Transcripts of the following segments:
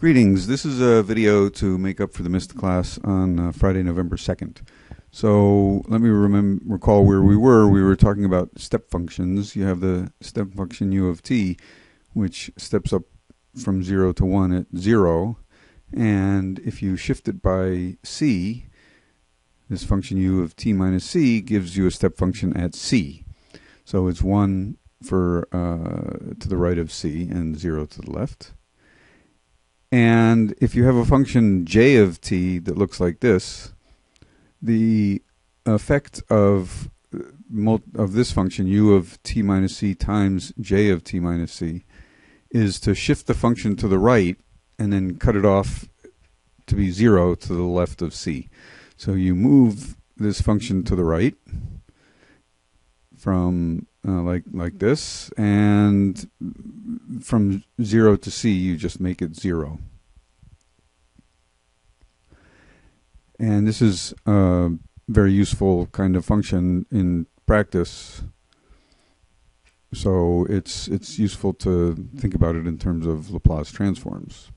Greetings. This is a video to make up for the missed class on Friday, November 2nd. So let me recall where we were. We were talking about step functions. You have the step function u of t, which steps up from 0 to 1 at 0. And if you shift it by c, this function u of t minus c gives you a step function at c. So it's 1 for to the right of c and 0 to the left. And if you have a function j of t that looks like this, the effect of this function u of t minus c times j of t minus c is to shift the function to the right and then cut it off to be 0 to the left of c. So you move this function to the right from like this, and from 0 to c you just make it 0. And this is a very useful kind of function in practice, so it's useful to think about it in terms of Laplace transforms.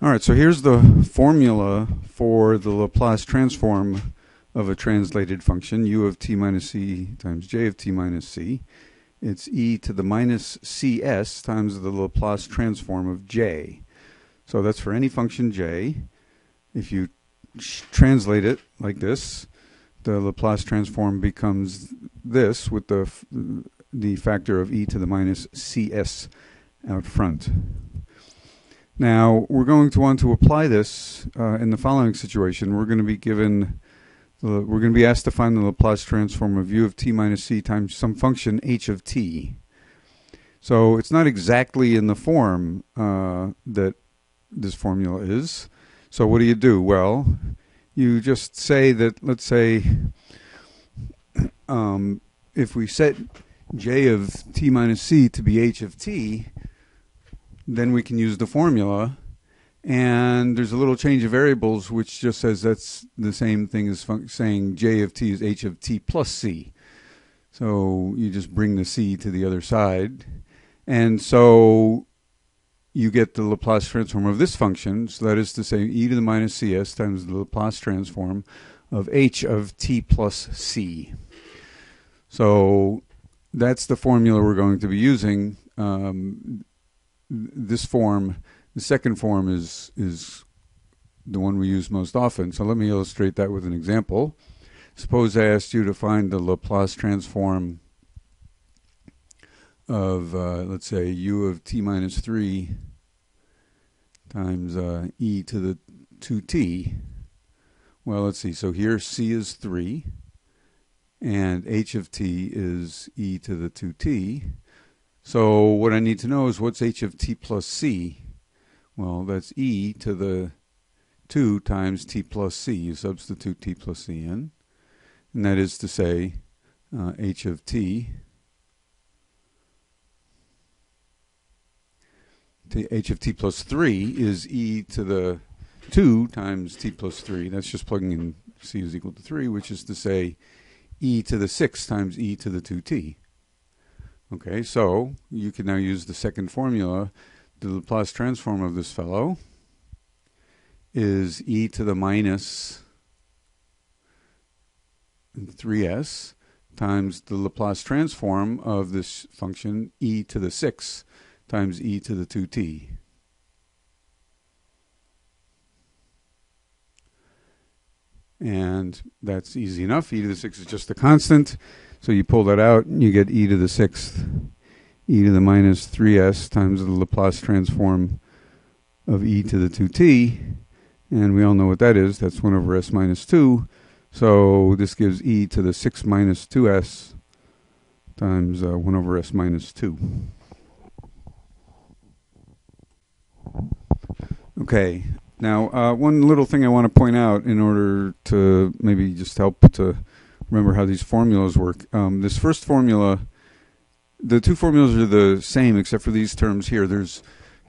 Alright, so here's the formula for the Laplace transform of a translated function, u of t minus c times j of t minus c. It's e to the minus cs times the Laplace transform of j. So that's for any function j. If you translate it like this, the Laplace transform becomes this with the factor of e to the minus cs out front. Now, we're going to want to apply this in the following situation. We're going to be asked to find the Laplace transform of u of t minus c times some function h of t. So it's not exactly in the form that this formula is. So what do? Well, you just say that, let's say, if we set j of t minus c to be h of t, then we can use the formula, and there's a little change of variables which just says that's the same thing as saying j of t is h of t plus c. So you just bring the c to the other side, and so you get the Laplace transform of this function. So that is to say e to the minus cs times the Laplace transform of h of t plus c. So that's the formula we're going to be using. This form, the second form, is the one we use most often. So let me illustrate that with an example. Suppose I asked you to find the Laplace transform of, let's say, u of t minus 3 times e to the 2t. Well, let's see. So here c is 3, and h of t is e to the 2t. So what I need to know is what's h of t plus c? Well, that's e to the 2 times t plus c. You substitute t plus c in, and that is to say h of t, h of t plus 3 is e to the 2 times t plus 3. That's just plugging in c is equal to 3, which is to say e to the 6 times e to the 2t. Okay, so you can now use the second formula. The Laplace transform of this fellow is e to the minus 3s times the Laplace transform of this function e to the 6 times e to the 2t. And that's easy enough. E to the 6 is just a constant. So you pull that out, and you get e to the 6th, e to the minus 3s times the Laplace transform of e to the 2t. And we all know what that is. That's 1 over s minus 2. So this gives e to the 6 minus 2s times 1 over s minus 2. Okay. Now, one little thing I want to point out in order to maybe just help to remember how these formulas work. This first formula, the two formulas are the same except for these terms here.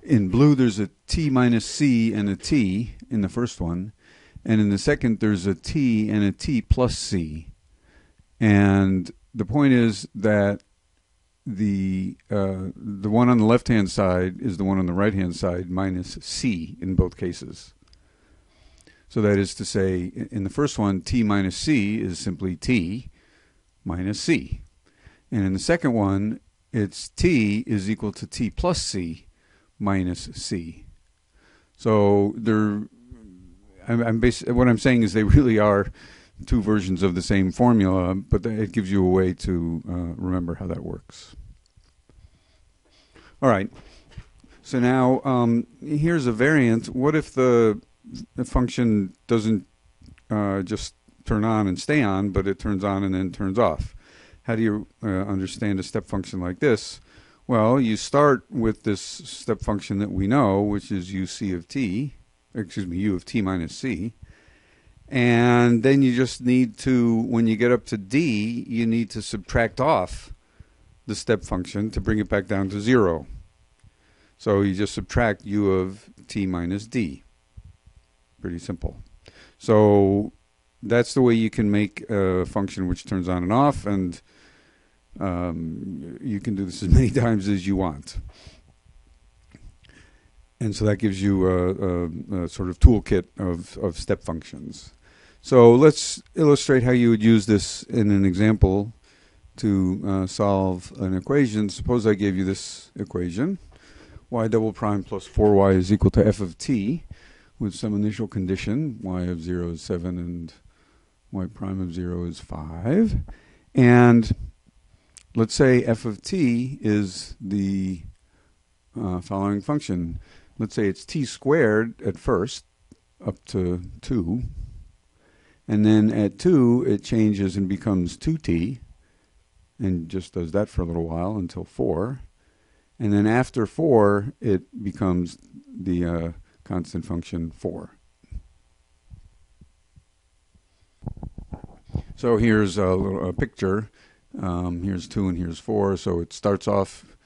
In blue there's a t minus c and a t in the first one, And in the second, there's a t and a t plus c. And the point is that the one on the left-hand side is the one on the right-hand side minus c in both cases. So that is to say, in the first one, t minus c is simply t minus c. And in the second one, it's t is equal to t plus c minus c. So what I'm saying is they really are two versions of the same formula, but it gives you a way to remember how that works. All right. So now here's a variant. What if the function doesn't just turn on and stay on, but it turns on and then turns off? How do you understand a step function like this? Well, you start with this step function that we know, which is u of t minus c. And then you just need to, when you get up to d, you need to subtract off the step function to bring it back down to 0. So you just subtract u of t minus d. Pretty simple. So that's the way you can make a function which turns on and off, and you can do this as many times as you want. And so that gives you a sort of toolkit of step functions. So let's illustrate how you would use this in an example to solve an equation. Suppose I gave you this equation. Y double prime plus 4y is equal to f of t with some initial condition. Y of 0 is 7 and y prime of 0 is 5. And let's say f of t is the following function. Let's say it's t squared at first, up to 2. And then at 2, it changes and becomes 2t, and just does that for a little while until 4. And then after 4, it becomes the constant function 4. So here's a picture. Here's 2 and here's 4. So it starts off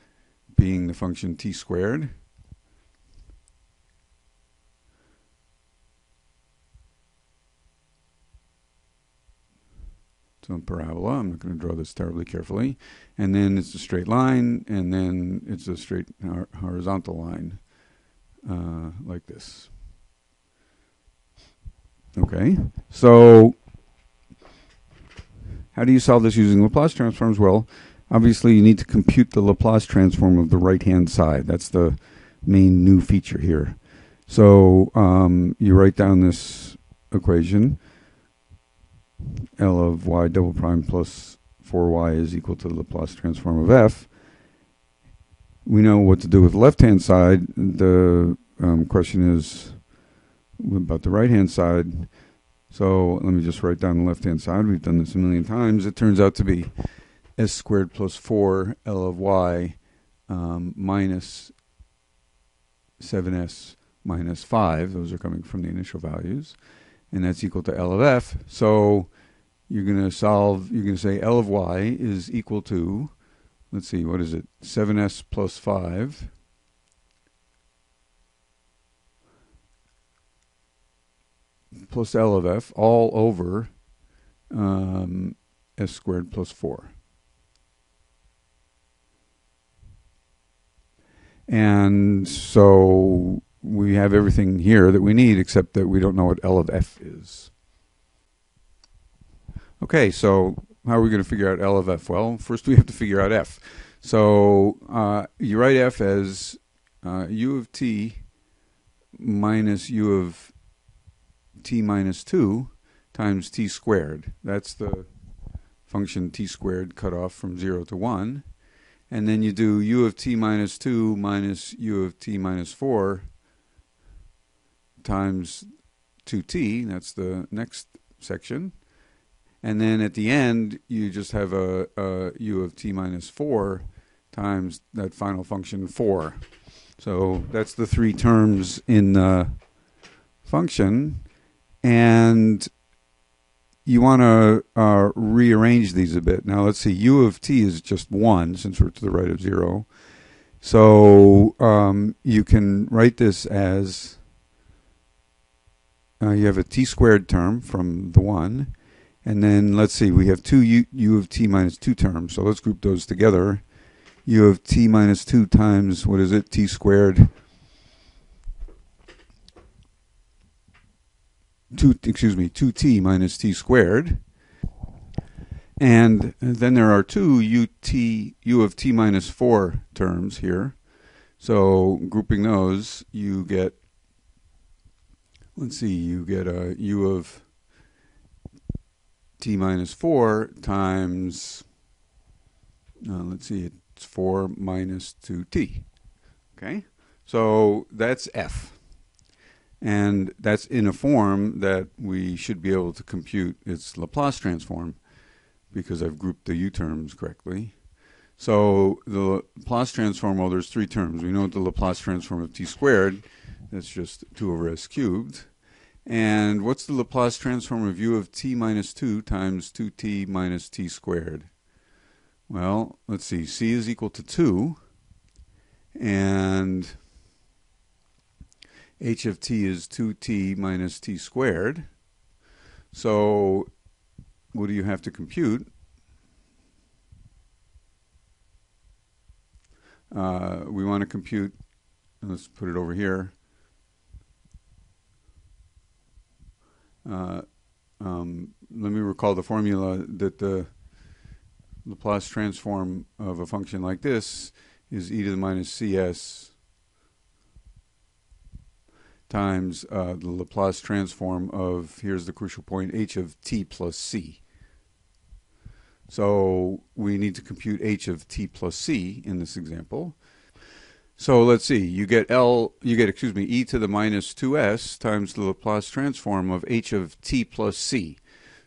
being the function t squared. It's a parabola. I'm not going to draw this terribly carefully. And then it's a straight line, and then it's a straight horizontal line, like this. Okay, so how do you solve this using Laplace transforms? Well, obviously you need to compute the Laplace transform of the right-hand side. That's the main new feature here. So you write down this equation. L of y double prime plus 4y is equal to the Laplace transform of f. We know what to do with the left-hand side. The question is about the right-hand side. So let me just write down the left-hand side. We've done this a million times. It turns out to be s squared plus 4 L of y minus 7s minus 5. Those are coming from the initial values. And that's equal to L of f. So you're going to say L of y is equal to, let's see, what is it? 7s plus 5 plus L of f all over s squared plus 4. And so we have everything here that we need, except that we don't know what L of f is. Okay, so how are we going to figure out L of f? Well, first we have to figure out f. So you write f as u of t minus u of t minus 2 times t squared. That's the function t squared cut off from 0 to 1. And then you do u of t minus 2 minus u of t minus 4 times 2t. That's the next section. And then at the end, you just have a u of t minus 4 times that final function 4. So that's the three terms in the function. And you want to rearrange these a bit. Now let's see, u of t is just 1 since we're to the right of 0. So you can write this as you have a t squared term from the 1. And then let's see, we have two u of t minus 2 terms. So let's group those together. U of t minus 2 times, what is it, t squared. 2t minus t squared. And then there are two u of t minus 4 terms here. So grouping those, you get, let's see, you get a u of t minus 4 times, let's see, it's 4 minus 2t. Okay? So that's f. And that's in a form that we should be able to compute its Laplace transform because I've grouped the u terms correctly. So the Laplace transform, well, there's 3 terms. We know the Laplace transform of t squared. That's just 2 over s cubed. And what's the Laplace transform of u of t minus 2 times 2t minus t squared? Well, let's see. C is equal to 2. And h of t is 2t minus t squared. So what do you have to compute? We want to compute, let's put it over here. Let me recall the formula that the Laplace transform of a function like this is e to the minus cs times the Laplace transform of, here's the crucial point, h of t plus c. So we need to compute h of t plus c in this example. So let's see, you get e to the minus 2s times the Laplace transform of h of t plus c.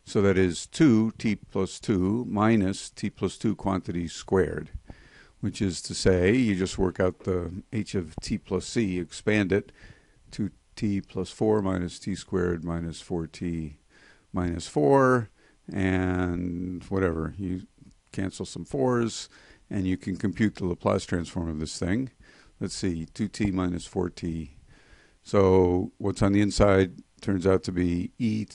So that is 2t plus 2 minus t plus 2 quantity squared, which is to say, you just work out the h of t plus c, expand it to t plus 4 minus t squared minus 4t minus 4, and whatever, you cancel some 4's, and you can compute the Laplace transform of this thing. Let's see, 2t minus 4t. So what's on the inside turns out to be you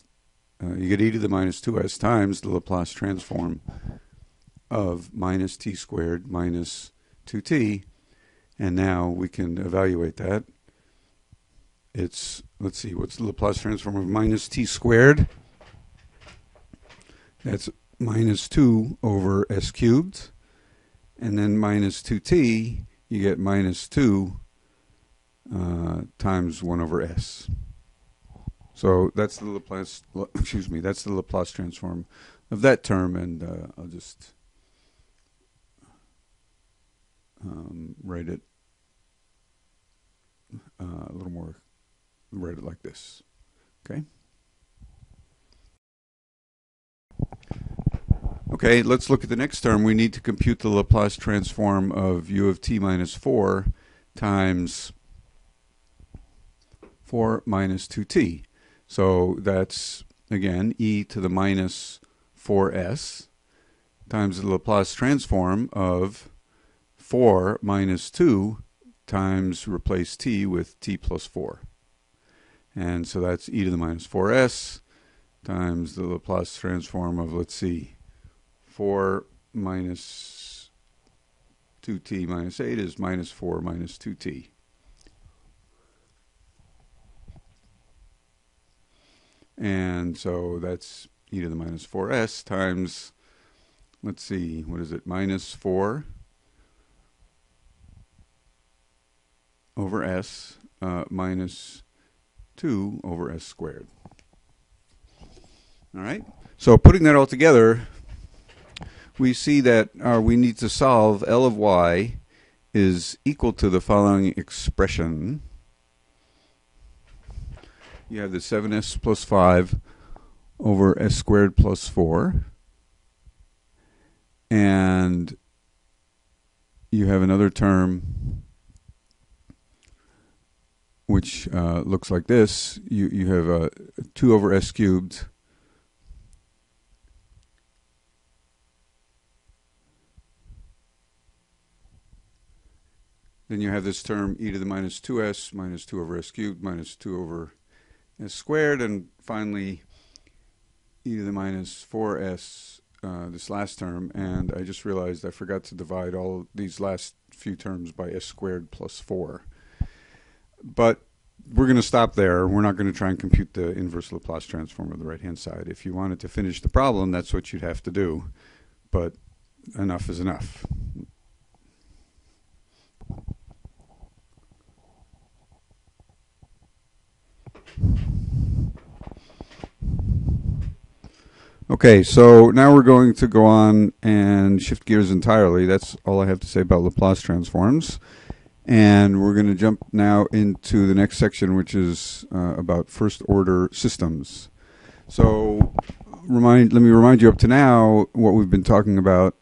get e to the minus 2s times the Laplace transform of minus t squared minus 2t. And now we can evaluate that. It's, let's see, what's the Laplace transform of minus t squared? That's minus 2 over s cubed. And then minus 2t, you get minus 2 times 1 over s. So that's the Laplace, that's the Laplace transform of that term, and I'll just write it a little more, write it like this, okay? Okay, let's look at the next term. We need to compute the Laplace transform of u of t minus 4 times 4 minus 2t. So that's, again, e to the minus 4s times the Laplace transform of 4 minus 2 times, replace t with t plus 4. And so that's e to the minus 4s times the Laplace transform of, let's see, 4 minus 2t minus 8 is minus 4 minus 2t. And so that's e to the minus 4s times, let's see, what is it, minus 4 over s minus 2 over s squared. All right, so putting that all together, we see that we need to solve L of y is equal to the following expression. You have the 7s plus 5 over s squared plus 4. And you have another term which looks like this. You have 2 over s cubed then you have this term e to the minus 2s minus 2 over s cubed minus 2 over s squared, and finally e to the minus 4s, this last term, and I just realized I forgot to divide all these last few terms by s squared plus 4. But we're going to stop there. We're not going to try and compute the inverse Laplace transform of the right-hand side. If you wanted to finish the problem, that's what you'd have to do. But enough is enough. Okay, so now we're going to go on and shift gears entirely. That's all I have to say about Laplace transforms. And we're going to jump now into the next section, which is about first-order systems. So let me remind you, up to now, what we've been talking about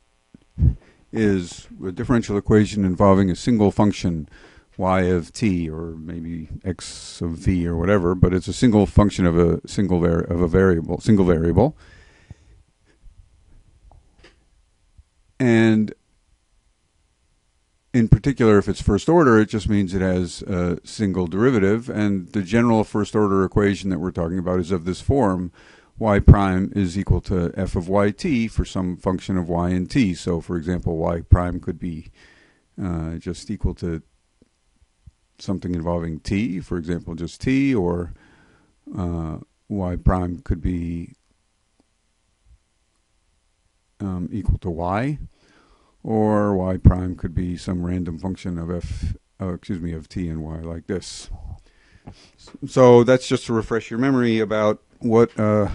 is a differential equation involving a single function, y of t, or maybe x of v, or whatever, but it's a single function of a single variable. And in particular, if it's first order, it just means it has a single derivative. And the general first order equation that we're talking about is of this form: y prime is equal to f of yt for some function of y and t. So, for example, y prime could be just equal to something involving t, for example, just t, or y prime could be equal to y, or y prime could be some random function of of t and y, like this. So that's just to refresh your memory about what a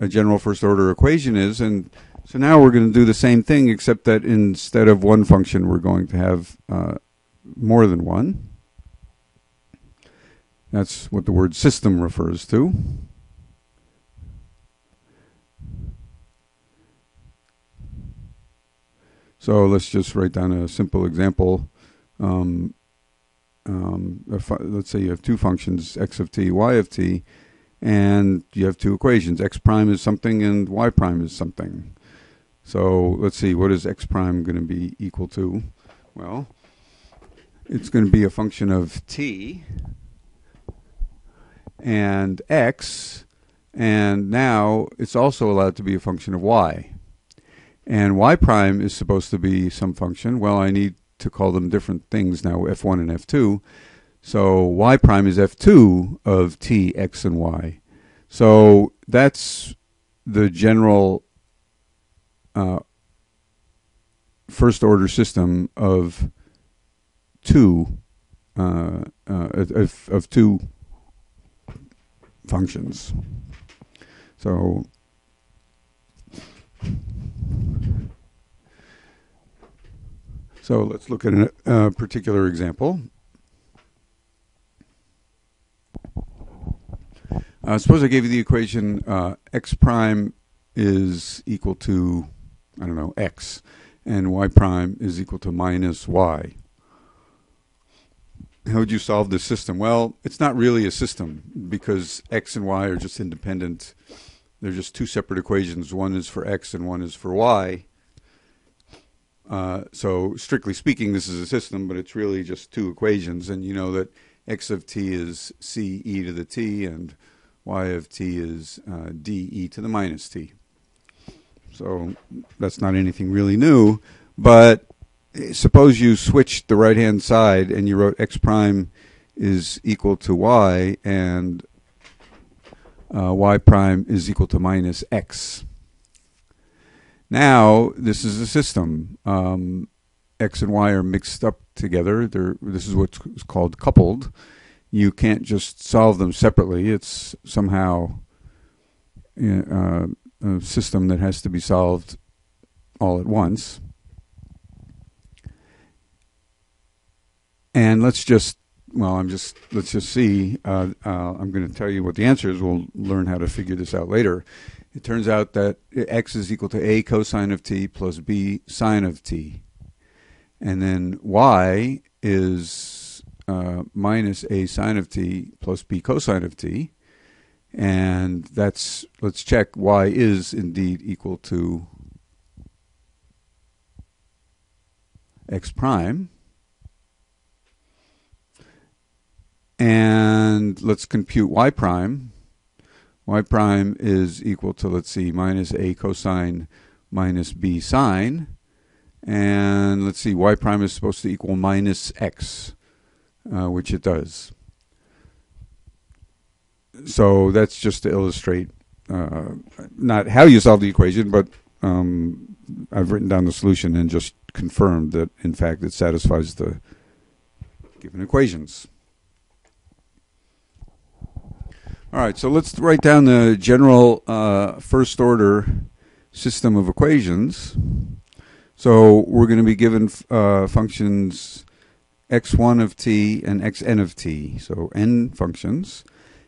general first order equation is. And so now we're going to do the same thing, except that instead of one function, we're going to have more than one. That's what the word system refers to. So let's just write down a simple example. Let's say you have two functions, x of t, y of t, and you have two equations. X prime is something and y prime is something. So let's see, what is x prime going to be equal to? Well, it's going to be a function of t and x, and now it's also allowed to be a function of y. And y prime is supposed to be some function. Well, I need to call them different things now, f1 and f2. So y prime is f2 of t, x, and y. So that's the general first order system of two functions. So let's look at a particular example. Suppose I gave you the equation x prime is equal to, I don't know, x, and y prime is equal to minus y. How would you solve this system? Well, it's not really a system, because x and y are just independent. They're just two separate equations. One is for x and one is for y. So strictly speaking, this is a system, but it's really just two equations. And you know that x of t is c e to the t, and y of t is d e to the minus t. So that's not anything really new. But suppose you switched the right-hand side and you wrote x prime is equal to y, and y prime is equal to minus x. Now, this is a system. X and y are mixed up together. This is what's called coupled. You can't just solve them separately. It's somehow a system that has to be solved all at once. And let's just see. I'm going to tell you what the answer is. We'll learn how to figure this out later. It turns out that x is equal to a cosine of t plus b sine of t. And then y is minus a sine of t plus b cosine of t. And let's check, y is indeed equal to x prime. And let's compute y prime. Y prime is equal to, let's see, minus a cosine minus b sine. And let's see, y prime is supposed to equal minus x, which it does. So that's just to illustrate not how you solve the equation, but I've written down the solution and just confirmed that, in fact, it satisfies the given equations. All right, so let's write down the general first-order system of equations. So we're going to be given functions x1 of t and xn of t, so n functions.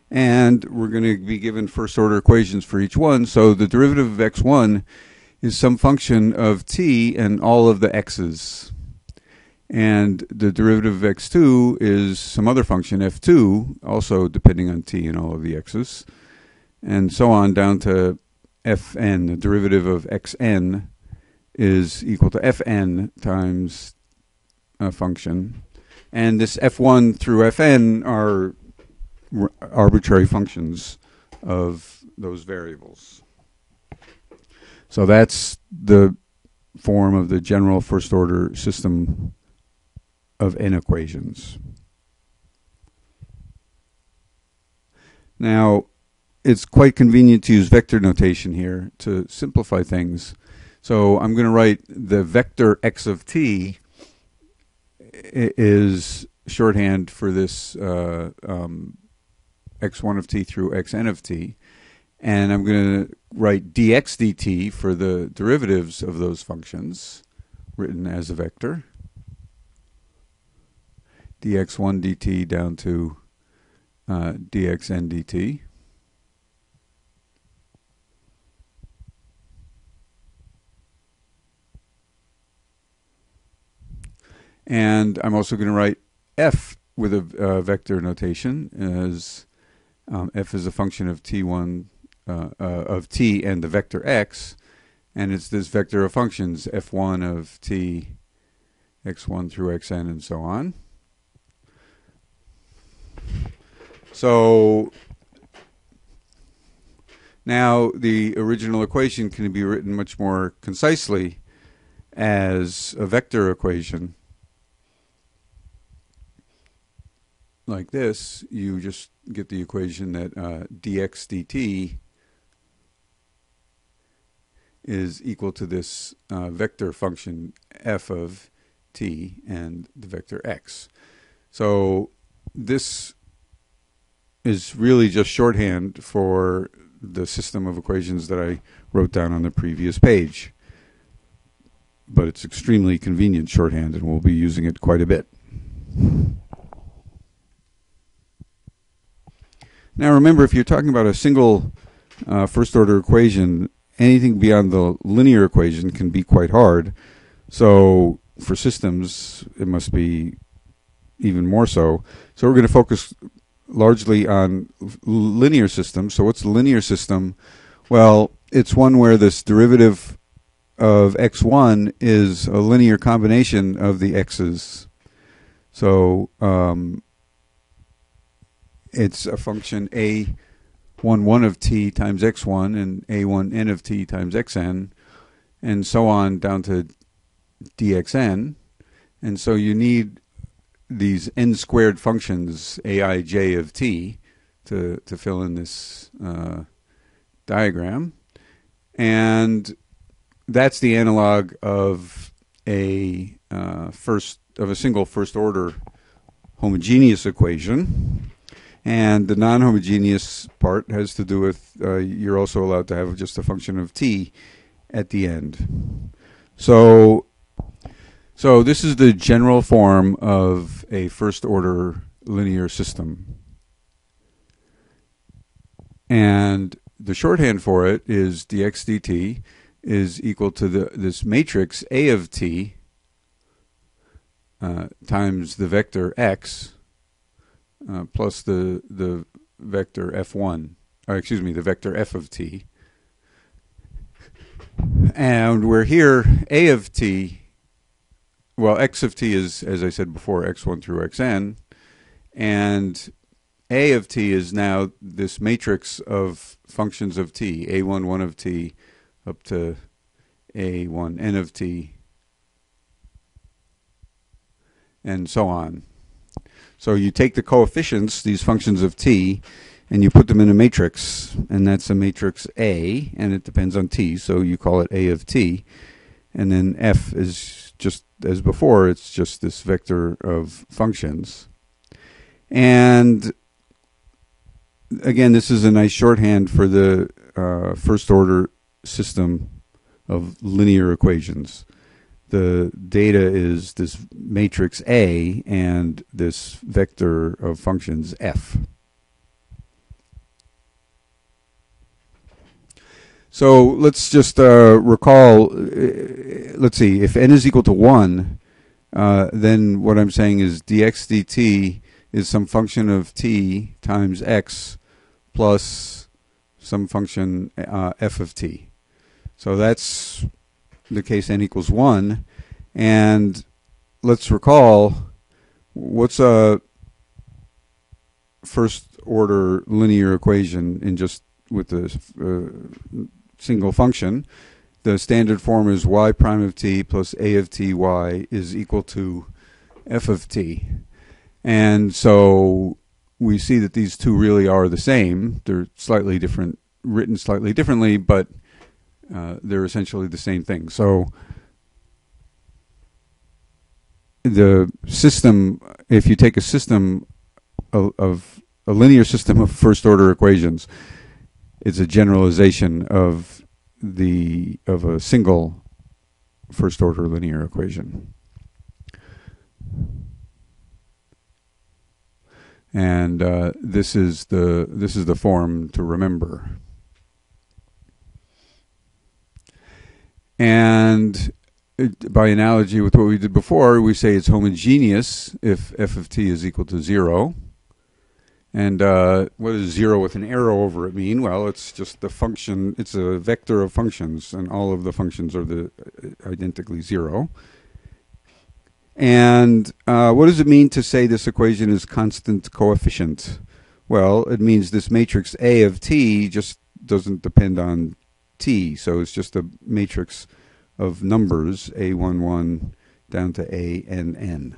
And we're going to be given first-order equations for each one. So the derivative of x1 is some function of t and all of the x's. And the derivative of x2 is some other function, f2, also depending on t and all of the x's. And so on down to fn. The derivative of xn is equal to fn times a function. And this f1 through fn are arbitrary functions of those variables. So that's the form of the general first-order system of n equations. Now, it's quite convenient to use vector notation here to simplify things. So I'm going to write the vector x of t is shorthand for this x1 of t through xn of t. And I'm going to write dx dt for the derivatives of those functions, written as a vector. dx1 dt down to dxn dt. And I'm also going to write f with a vector notation as f is a function of t1 of t and the vector x, and it's this vector of functions f1 of t, x1 through xn, and so on. So now the original equation can be written much more concisely as a vector equation. Like this, you just get the equation that dx dt is equal to this vector function f of t and the vector x. So this is really just shorthand for the system of equations that I wrote down on the previous page. But it's extremely convenient shorthand, and we'll be using it quite a bit. Now remember, if you're talking about a single first-order equation, anything beyond the linear equation can be quite hard. So for systems, it must be even more so. So we're going to focus largely on linear systems. So what's a linear system? Well, it's one where this derivative of x1 is a linear combination of the x's. So it's a function a11 of t times x1 and a1n of t times xn, and so on down to dxn. And so you need these n squared functions aij of t to fill in this diagram. And that's the analog of a single first order homogeneous equation. And the non-homogeneous part has to do with you're also allowed to have just a function of t at the end. So this is the general form of a first-order linear system. And the shorthand for it is dx dt is equal to this matrix A of t times the vector x plus the vector f1, the vector f of t. And we're here, A of t, well, x of t is, as I said before, x1 through xn, and A of t is now this matrix of functions of t, a1, 1 of t, up to a1, n of t, and so on. So you take the coefficients, these functions of t, and you put them in a matrix, and that's a matrix A, and it depends on t, so you call it A of t. And then f is just as before, it's just this vector of functions. And again, this is a nice shorthand for the first order system of linear equations. The data is this matrix A and this vector of functions f. So let's just recall, let's see, if n is equal to 1, then what I'm saying is dx dt is some function of t times x plus some function f of t. So that's the case n equals 1. And let's recall, what's a first order linear equation in just with the single function? The standard form is y prime of t plus a of t y is equal to f of t. And so we see that these two really are the same. They're slightly different, written slightly differently, but they're essentially the same thing. So the system, if you take a system of a linear system of first order equations, it's a generalization of a single first order linear equation. And this is the form to remember. And by analogy with what we did before, we say it's homogeneous if f of t is equal to 0. And what does 0 with an arrow over it mean? Well, it's just the function, it's a vector of functions, and all of the functions are identically 0. And what does it mean to say this equation is constant coefficient? Well, it means this matrix A of t just doesn't depend on t, so it's just a matrix of numbers, a11 down to a(n)(n).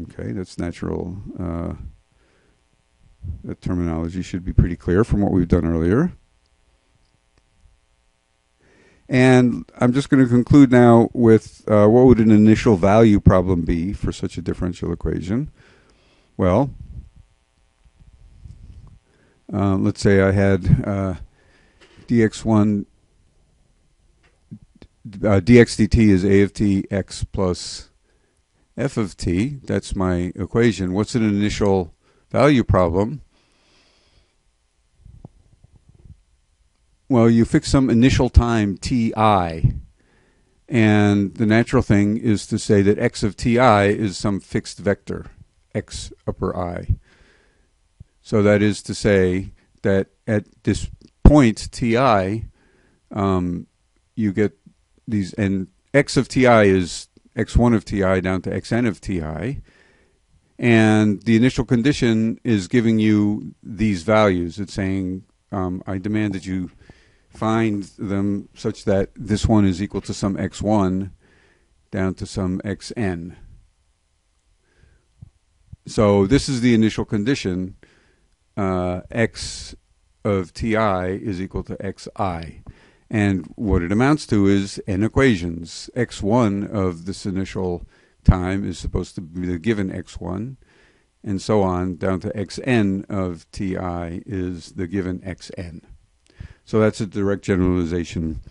Okay, that's natural. That terminology should be pretty clear from what we've done earlier. And I'm just going to conclude now with what would an initial value problem be for such a differential equation? Well, let's say I had dx1, dx dt is a of t x plus f of t. That's my equation. What's an initial value problem? Well, you fix some initial time ti, and the natural thing is to say that x of ti is some fixed vector, x upper I. So that is to say that at this point ti, you get these, and x of ti is x1 of ti down to xn of ti, and the initial condition is giving you these values. It's saying I demand that you find them such that this one is equal to some x1 down to some xn. So this is the initial condition. X of ti is equal to xi. And what it amounts to is n equations. x1 of this initial time is supposed to be the given x1, and so on down to xn of ti is the given xn. So that's a direct generalization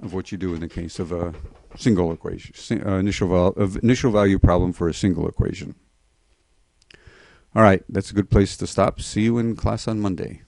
of what you do in the case of a single equation, initial value problem for a single equation. All right, that's a good place to stop. See you in class on Monday.